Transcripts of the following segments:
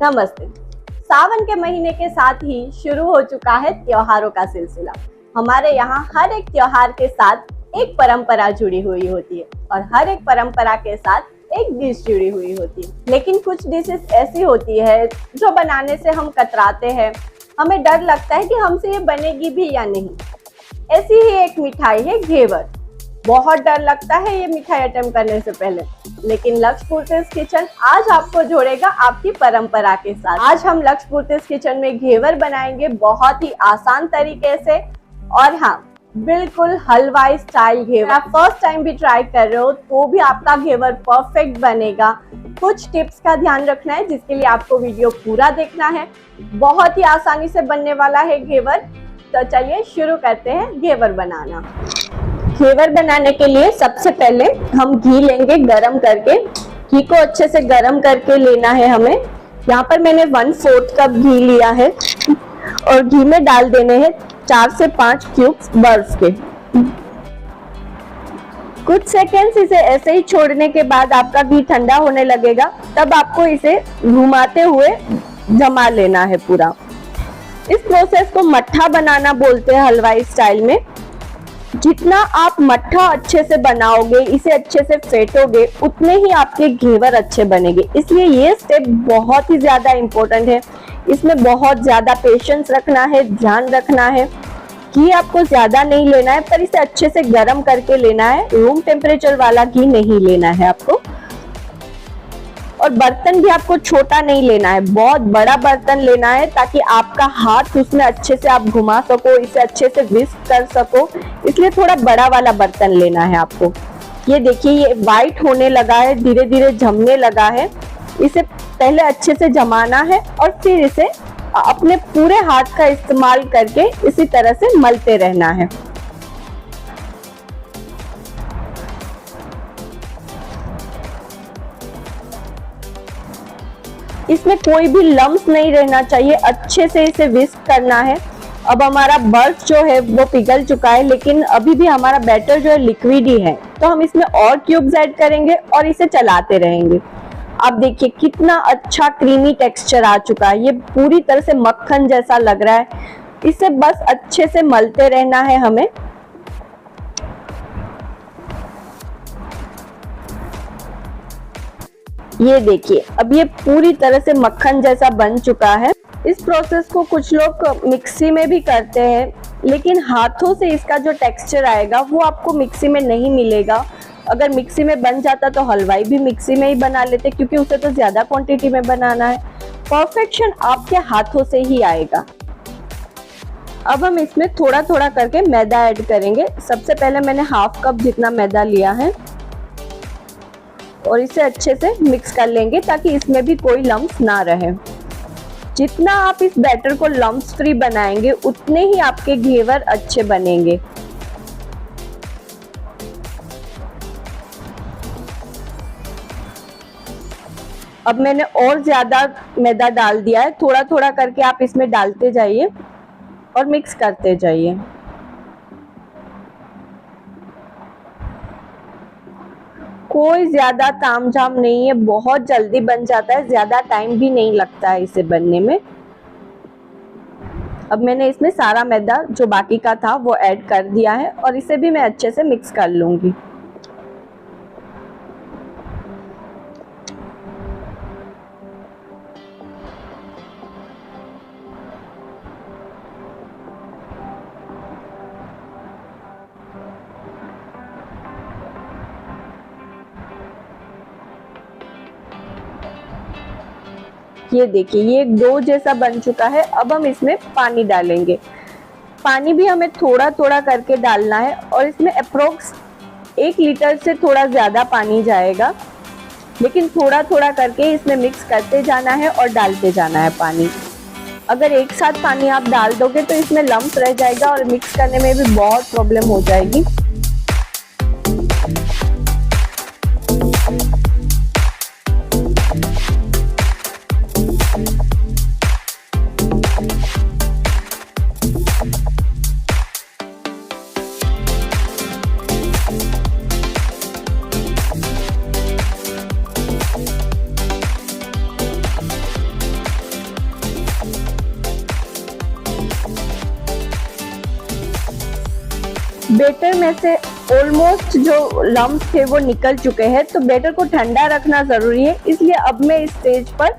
नमस्ते। सावन के महीने के साथ ही शुरू हो चुका है त्योहारों का सिलसिला। हमारे यहाँ हर एक त्योहार के साथ एक परंपरा जुड़ी हुई होती है और हर एक परंपरा के साथ एक डिश जुड़ी हुई होती है। लेकिन कुछ डिशेस ऐसी होती है जो बनाने से हम कतराते हैं, हमें डर लगता है कि हमसे ये बनेगी भी या नहीं। ऐसी ही एक मिठाई है घेवर। बहुत डर लगता है ये मिठाई अटेम्प्ट करने से पहले, लेकिन लक्ष्यपूर्तिज किचन आज आपको जोड़ेगा आपकी परंपरा के साथ। आज हम लक्ष्यपूर्तिज किचन में घेवर बनाएंगे बहुत ही आसान तरीके से, और हाँ, बिल्कुल हलवाई स्टाइल घेवर। आप फर्स्ट टाइम भी ट्राई कर रहे हो तो भी आपका घेवर परफेक्ट बनेगा। कुछ टिप्स का ध्यान रखना है जिसके लिए आपको वीडियो पूरा देखना है। बहुत ही आसानी से बनने वाला है घेवर। तो चलिए शुरू करते हैं घेवर बनाना। घेवर बनाने के लिए सबसे पहले हम घी लेंगे गरम करके। घी को अच्छे से गरम करके लेना है हमें। यहाँ पर मैंने 1/4 कप घी लिया है और घी में डाल देने हैं 4 से 5 क्यूब्स बर्फ के। कुछ सेकेंड्स इसे ऐसे ही छोड़ने के बाद आपका घी ठंडा होने लगेगा, तब आपको इसे घुमाते हुए जमा लेना है पूरा। इस प्रोसेस को मट्ठा बनाना बोलते हैं हलवाई स्टाइल में। जितना आप मट्ठा अच्छे से बनाओगे, इसे अच्छे से फेंटोगे, उतने ही आपके घेवर अच्छे बनेंगे। इसलिए ये स्टेप बहुत ही ज्यादा इम्पोर्टेंट है। इसमें बहुत ज्यादा पेशेंस रखना है, ध्यान रखना है। घी आपको ज्यादा नहीं लेना है, पर इसे अच्छे से गर्म करके लेना है। रूम टेम्परेचर वाला घी नहीं लेना है आपको। और बर्तन भी आपको छोटा नहीं लेना है, बहुत बड़ा बर्तन लेना है ताकि आपका हाथ उसमें अच्छे से आप घुमा सको, इसे अच्छे से विस्क कर सको। इसलिए थोड़ा बड़ा वाला बर्तन लेना है आपको। ये देखिए, ये वाइट होने लगा है, धीरे धीरे जमने लगा है। इसे पहले अच्छे से जमाना है और फिर इसे अपने पूरे हाथ का इस्तेमाल करके इसी तरह से मलते रहना है। इसमें कोई भी लम्स नहीं रहना चाहिए, अच्छे से इसे विस्क करना है। अब हमारा बर्फ जो है वो पिघल चुका है, लेकिन अभी भी हमारा बैटर जो है लिक्विड ही है, तो हम इसमें और क्यूब्स ऐड करेंगे और इसे चलाते रहेंगे। आप देखिए कितना अच्छा क्रीमी टेक्सचर आ चुका है, ये पूरी तरह से मक्खन जैसा लग रहा है। इसे बस अच्छे से मलते रहना है हमें। ये देखिए, अब ये पूरी तरह से मक्खन जैसा बन चुका है। इस प्रोसेस को कुछ लोग मिक्सी में भी करते हैं, लेकिन हाथों से इसका जो टेक्सचर आएगा वो आपको मिक्सी में नहीं मिलेगा। अगर मिक्सी में बन जाता तो हलवाई भी मिक्सी में ही बना लेते, क्योंकि उसे तो ज्यादा क्वांटिटी में बनाना है। परफेक्शन आपके हाथों से ही आएगा। अब हम इसमें थोड़ा थोड़ा करके मैदा ऐड करेंगे। सबसे पहले मैंने 1/2 कप जितना मैदा लिया है और इसे अच्छे से मिक्स कर लेंगे ताकि इसमें भी कोई लम्स ना रहे। जितना आप इस बैटर को लम्स फ्री बनाएंगे, उतने ही आपके घेवर अच्छे बनेंगे। अब मैंने और ज्यादा मैदा डाल दिया है। थोड़ा थोड़ा करके आप इसमें डालते जाइए और मिक्स करते जाइए। कोई ज्यादा तामझाम नहीं है, बहुत जल्दी बन जाता है, ज्यादा टाइम भी नहीं लगता है इसे बनने में। अब मैंने इसमें सारा मैदा जो बाकी का था वो ऐड कर दिया है और इसे भी मैं अच्छे से मिक्स कर लूंगी। ये देखिए, ये एक डो जैसा बन चुका है। अब हम इसमें पानी डालेंगे। पानी भी हमें थोड़ा थोड़ा करके डालना है और इसमें अप्रोक्स 1 लीटर से थोड़ा ज्यादा पानी जाएगा, लेकिन थोड़ा थोड़ा करके इसमें मिक्स करते जाना है और डालते जाना है पानी। अगर एक साथ पानी आप डाल दोगे तो इसमें लम्स रह जाएगा और मिक्स करने में भी बहुत प्रॉब्लम हो जाएगी। बैटर में से ऑलमोस्ट जो लम्स थे वो निकल चुके हैं, तो बैटर को ठंडा रखना ज़रूरी है, इसलिए अब मैं इस स्टेज पर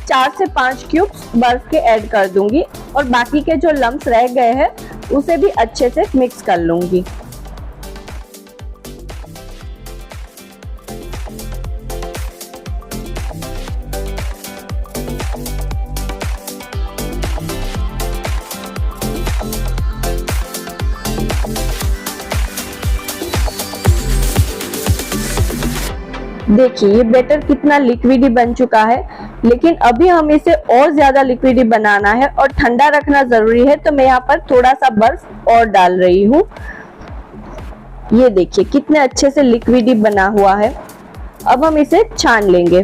4 से 5 क्यूब्स बर्फ के ऐड कर दूंगी और बाकी के जो लम्स रह गए हैं उसे भी अच्छे से मिक्स कर लूंगी। देखिए ये बैटर कितना लिक्विडी बन चुका है, लेकिन अभी हम इसे और ज्यादा लिक्विडी बनाना है और ठंडा रखना जरूरी है, तो मैं यहाँ पर थोड़ा सा बर्फ और डाल रही हूँ। ये देखिए कितने अच्छे से लिक्विडी बना हुआ है। अब हम इसे छान लेंगे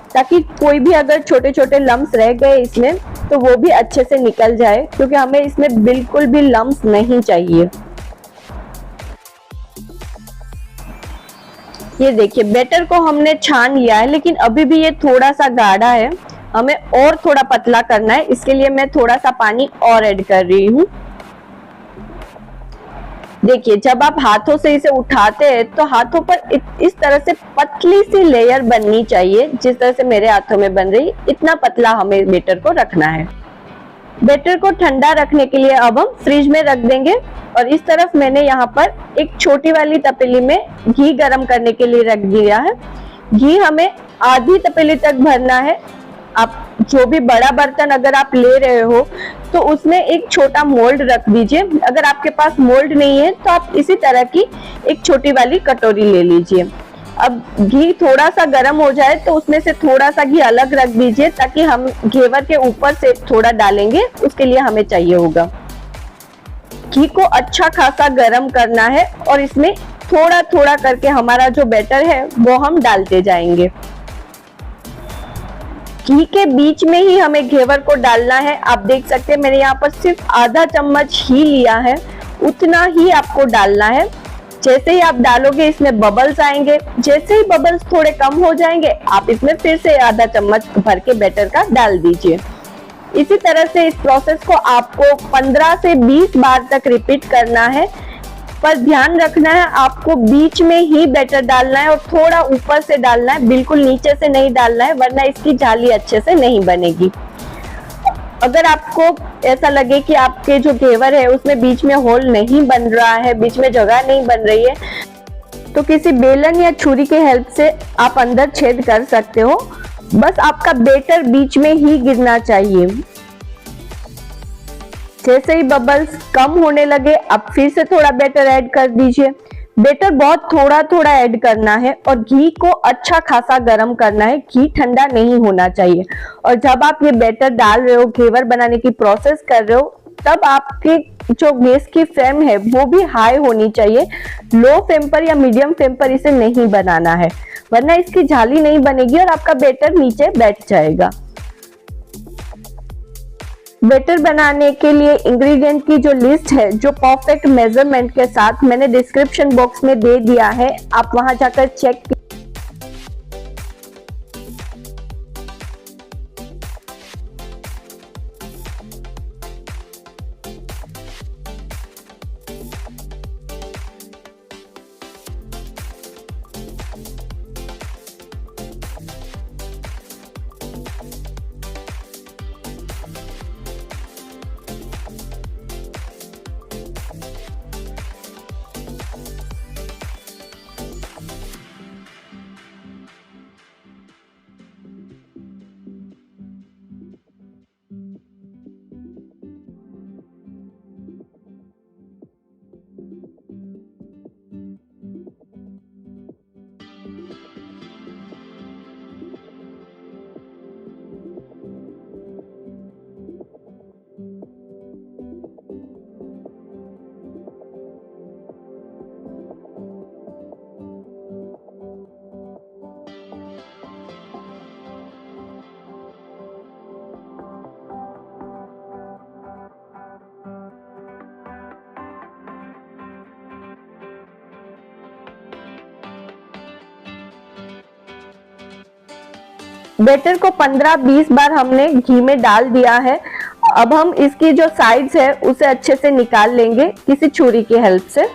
ताकि कोई भी अगर छोटे छोटे लम्स रह गए इसमें तो वो भी अच्छे से निकल जाए, क्योंकि हमें इसमें बिल्कुल भी लम्स नहीं चाहिए। ये देखिए बैटर को हमने छान लिया है, लेकिन अभी भी ये थोड़ा सा गाढ़ा है, हमें और थोड़ा पतला करना है, इसके लिए मैं थोड़ा सा पानी और ऐड कर रही हूँ। देखिए जब आप हाथों से इसे उठाते हैं तो हाथों पर इस तरह से पतली सी लेयर बननी चाहिए, जिस तरह से मेरे हाथों में बन रही, इतना पतला हमें बैटर को रखना है। बैटर को ठंडा रखने के लिए अब हम फ्रिज में रख देंगे और इस तरफ मैंने यहाँ पर एक छोटी वाली तपेली में घी गरम करने के लिए रख दिया है। घी हमें आधी तपेली तक भरना है। आप जो भी बड़ा बर्तन अगर आप ले रहे हो तो उसमें एक छोटा मोल्ड रख दीजिए। अगर आपके पास मोल्ड नहीं है तो आप इसी तरह की एक छोटी वाली कटोरी ले लीजिए। अब घी थोड़ा सा गर्म हो जाए तो उसमें से थोड़ा सा घी अलग रख दीजिए, ताकि हम घेवर के ऊपर से थोड़ा डालेंगे, उसके लिए हमें चाहिए होगा। घी को अच्छा खासा गर्म करना है और इसमें थोड़ा थोड़ा करके हमारा जो बैटर है वो हम डालते जाएंगे। घी के बीच में ही हमें घेवर को डालना है। आप देख सकते हैं मैंने यहाँ पर सिर्फ आधा चम्मच ही लिया है, उतना ही आपको डालना है। जैसे ही आप डालोगे इसमें बबल्स आएंगे, जैसे ही बबल्स थोड़े कम हो जाएंगे आप इसमें फिर से आधा चम्मच भर के बैटर का डाल दीजिए। इसी तरह से इस प्रोसेस को आपको 15 से 20 बार तक रिपीट करना है, पर ध्यान रखना है आपको बीच में ही बैटर डालना है और थोड़ा ऊपर से डालना है, बिल्कुल नीचे से नहीं डालना है, वरना इसकी जाली अच्छे से नहीं बनेगी। अगर आपको ऐसा लगे कि आपके जो घेवर है उसमें बीच में होल नहीं बन रहा है, बीच में जगह नहीं बन रही है, तो किसी बेलन या छुरी के हेल्प से आप अंदर छेद कर सकते हो। बस आपका बैटर बीच में ही गिरना चाहिए। जैसे ही बबल्स कम होने लगे आप फिर से थोड़ा बैटर ऐड कर दीजिए। बैटर बहुत थोड़ा थोड़ा ऐड करना है और घी को अच्छा खासा गर्म करना है, घी ठंडा नहीं होना चाहिए। और जब आप ये बैटर डाल रहे हो, घेवर बनाने की प्रोसेस कर रहे हो, तब आपके जो गैस की फ्लेम है वो भी हाई होनी चाहिए। लो फ्लेम पर या मीडियम फ्लेम पर इसे नहीं बनाना है, वरना इसकी जाली नहीं बनेगी और आपका बैटर नीचे बैठ जाएगा। बैटर बनाने के लिए इंग्रेडिएंट की जो लिस्ट है, जो परफेक्ट मेजरमेंट के साथ, मैंने डिस्क्रिप्शन बॉक्स में दे दिया है, आप वहां जाकर चेक। बैटर को 15-20 बार हमने घी में डाल दिया है। अब हम इसकी जो साइड्स है उसे अच्छे से निकाल लेंगे किसी छुरी की हेल्प से।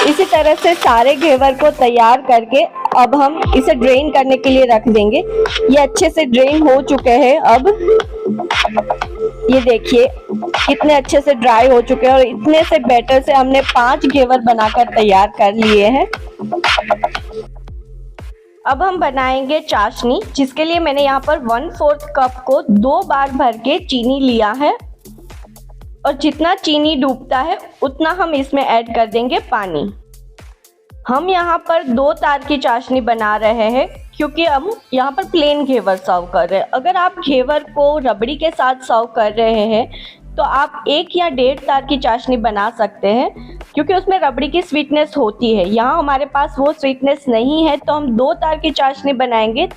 इसी तरह से सारे घेवर को तैयार करके अब हम इसे ड्रेन करने के लिए रख देंगे। ये अच्छे से ड्रेन हो चुके हैं। अब ये देखिए कितने अच्छे से ड्राई हो चुके हैं और इतने से बैटर से हमने 5 घेवर बनाकर तैयार कर लिए हैं। अब हम बनाएंगे चाशनी, जिसके लिए मैंने यहाँ पर 1/4 कप को 2 बार भर के चीनी लिया है और जितना चीनी डूबता है उतना हम इसमें ऐड कर देंगे पानी। हम यहाँ पर 2 तार की चाशनी बना रहे हैं क्योंकि हम यहाँ पर प्लेन घेवर सर्व कर रहे हैं। अगर आप घेवर को रबड़ी के साथ सर्व कर रहे हैं तो आप 1 या 1.5 तार की चाशनी बना सकते हैं क्योंकि उसमें रबड़ी की स्वीटनेस होती है। यहाँ हमारे पास वो स्वीटनेस नहीं है तो हम 2 तार की चाशनी बनाएंगे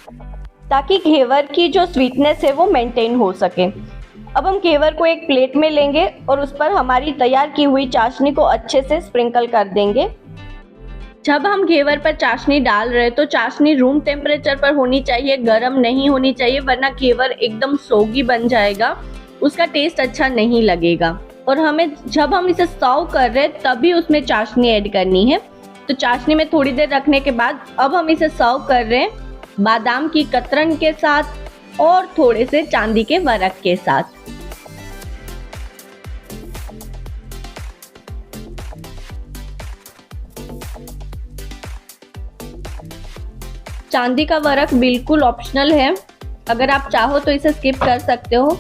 ताकि घेवर की जो स्वीटनेस है वो मेंटेन हो सके। अब हम घेवर को एक प्लेट में लेंगे और उस पर हमारी तैयार की हुई चाशनी को अच्छे से स्प्रिंकल कर देंगे। जब हम घेवर पर चाशनी डाल रहे हैं तो चाशनी रूम टेम्परेचर पर होनी चाहिए, गर्म नहीं होनी चाहिए, वरना घेवर एकदम सोगी बन जाएगा, उसका टेस्ट अच्छा नहीं लगेगा। और हमें जब हम इसे सर्व कर रहे हैं तभी उसमें चाशनी ऐड करनी है। तो चाशनी में थोड़ी देर रखने के बाद अब हम इसे सर्व कर रहे हैं बादाम की कतरन के साथ और थोड़े से चांदी के वर्क के साथ। चांदी का वर्क बिल्कुल ऑप्शनल है, अगर आप चाहो तो इसे स्किप कर सकते हो।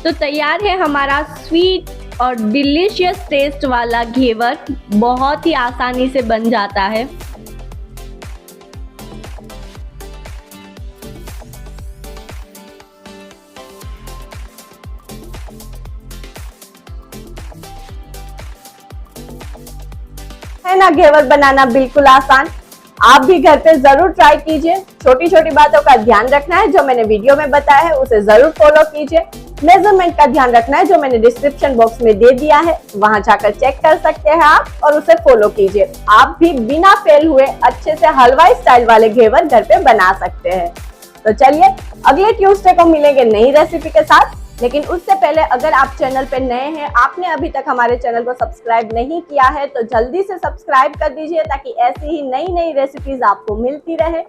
तो तैयार है हमारा स्वीट और डिलीशियस टेस्ट वाला घेवर, बहुत ही आसानी से बन जाता है। है ना घेवर बनाना बिल्कुल आसान। आप भी घर पे जरूर ट्राई कीजिए। छोटी छोटी बातों का ध्यान रखना है, जो मैंने वीडियो में बताया है उसे जरूर फॉलो कीजिए। मेजरमेंट का ध्यान रखना है, जो मैंने डिस्क्रिप्शन बॉक्स में दे दिया है, वहां जाकर चेक कर सकते हैं आप और उसे फॉलो कीजिए। आप भी बिना फेल हुए अच्छे से हलवाई स्टाइल वाले घेवर घर पे बना सकते हैं। तो चलिए अगले ट्यूसडे को मिलेंगे नई रेसिपी के साथ। लेकिन उससे पहले अगर आप चैनल पे नए हैं, आपने अभी तक हमारे चैनल को सब्सक्राइब नहीं किया है तो जल्दी से सब्सक्राइब कर दीजिए ताकि ऐसी ही नई नई रेसिपीज आपको मिलती रहे।